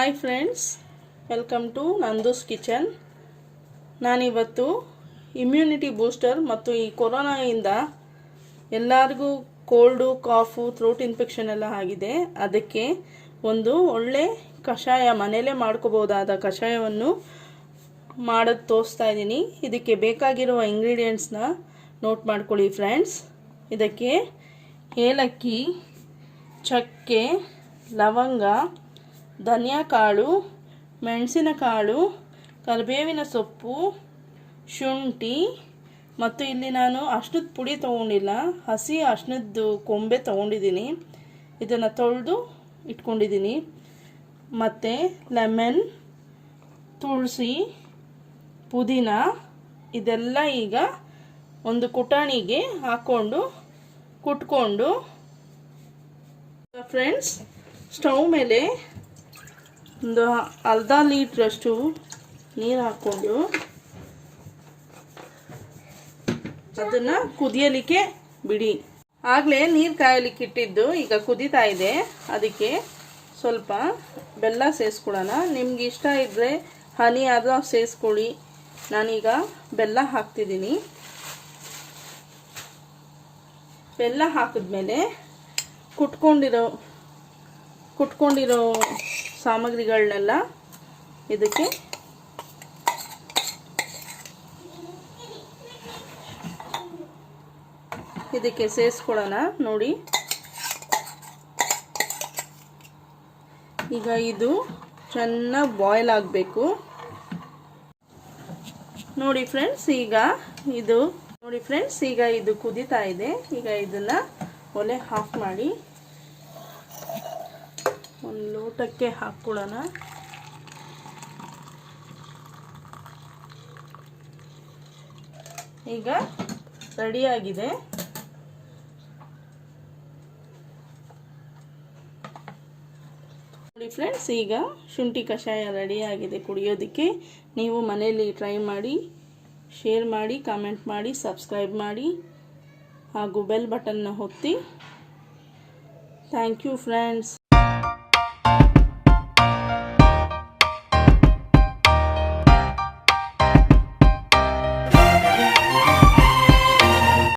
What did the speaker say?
Hi friends, welcome to Nandu's kitchen. ನಾನಿವತ್ತು immunity booster ಮತ್ತು ಈ ಕೊರೋನಾಯಿಂದ ಎಲ್ಲರಿಗೂ ಕೋಲ್ಡು, ಕಾಫು, ಥ್ರೋಟ್ ಇನ್ಫೆಕ್ಷನ್ ಎಲ್ಲ ಆಗಿದೆ. ಅದಕ್ಕೆ ಒಂದು ಒಳ್ಳೆ ಕಷಾಯ, ಮನೆಯಲ್ಲೇ ಮಾಡ್ಕೋಬೋದಾದ ಕಷಾಯವನ್ನು ಮಾಡೋದು ತೋರಿಸ್ತಾ ಇದ್ದೀನಿ. ಇದಕ್ಕೆ ಬೇಕಾಗಿರುವ ಇಂಗ್ರೀಡಿಯೆಂಟ್ಸ್ನ ನೋಟ್ ಮಾಡ್ಕೊಳ್ಳಿ ಫ್ರೆಂಡ್ಸ್. ಇದಕ್ಕೆ ಏಲಕ್ಕಿ, ಚಕ್ಕೆ, ಲವಂಗ, ಧನಿಯಾ ಕಾಳು, ಮೆಣಸಿನಕಾಳು, ಕರಿಬೇವಿನ ಸೊಪ್ಪು, ಶುಂಠಿ ಮತ್ತು ಇಲ್ಲಿ ನಾನು ಅರ್ಶಿನದ ಪುಡಿ ತೊಗೊಂಡಿಲ್ಲ, ಹಸಿ ಅರ್ಶಿನದ್ದು ಕೊಂಬೆ ತೊಗೊಂಡಿದ್ದೀನಿ. ಇದನ್ನು ತೊಳೆದು ಇಟ್ಕೊಂಡಿದ್ದೀನಿ. ಮತ್ತು ಲೆಮನ್, ತುಳಸಿ, ಪುದೀನ ಇದೆಲ್ಲ ಈಗ ಒಂದು ಕುಟಾಣಿಗೆ ಹಾಕ್ಕೊಂಡು ಕುಟ್ಕೊಂಡು ಫ್ರೆಂಡ್ಸ್, ಸ್ಟವ್ ಮೇಲೆ ಒಂದು ಅರ್ಧ ಲೀಟ್ರಷ್ಟು ನೀರು ಹಾಕ್ಕೊಂಡು ಅದನ್ನು ಕುದಿಯಲಿಕ್ಕೆ ಬಿಡಿ. ಆಗಲೇ ನೀರು ಕಾಯಲಿಕ್ಕೆ ಇಟ್ಟಿದ್ದು ಈಗ ಕುದೀತಾ ಇದೆ. ಅದಕ್ಕೆ ಸ್ವಲ್ಪ ಬೆಲ್ಲ ಸೇರಿಸ್ಕೊಳ್ಳೋಣ. ನಿಮ್ಗೆ ಇಷ್ಟ ಇದ್ದರೆ ಹನಿ ಆದರೂ ಸೇರಿಸ್ಕೊಳ್ಳಿ. ನಾನೀಗ ಬೆಲ್ಲ ಹಾಕ್ತಿದ್ದೀನಿ. ಬೆಲ್ಲ ಹಾಕಿದ್ಮೇಲೆ ಕುಟ್ಕೊಂಡಿರೋ ಸಾಮಗ್ರಿಗಳನ್ನೆಲ್ಲ ಇದಕ್ಕೆ ಸೇರಿಸ್ಕೊಳ್ಳೋಣ. ನೋಡಿ, ಈಗ ಇದು ಚೆನ್ನಾಗಿ ಬಾಯ್ಲ್ ಆಗಬೇಕು. ನೋಡಿ ಫ್ರೆಂಡ್ಸ್, ಈಗ ಇದು ಕುದೀತಾ ಇದೆ. ಈಗ ಇದನ್ನು ಒಲೆ ಆಫ್ ಮಾಡಿ ಒಂದು ಲೋಟಕ್ಕೆ ಹಾಕ್ಕೊಳ್ಳೋಣ. ಈಗ ರೆಡಿಯಾಗಿದೆ. ನೋಡಿ ಫ್ರೆಂಡ್ಸ್, ಈಗ ಶುಂಠಿ ಕಷಾಯ ರೆಡಿಯಾಗಿದೆ ಕುಡಿಯೋದಕ್ಕೆ. ನೀವು ಮನೆಯಲ್ಲಿ ಟ್ರೈ ಮಾಡಿ, ಶೇರ್ ಮಾಡಿ, ಕಾಮೆಂಟ್ ಮಾಡಿ, ಸಬ್ಸ್ಕ್ರೈಬ್ ಮಾಡಿ ಹಾಗೂ ಬೆಲ್ ಬಟನ್ನ ಒತ್ತಿ. Thank you friends.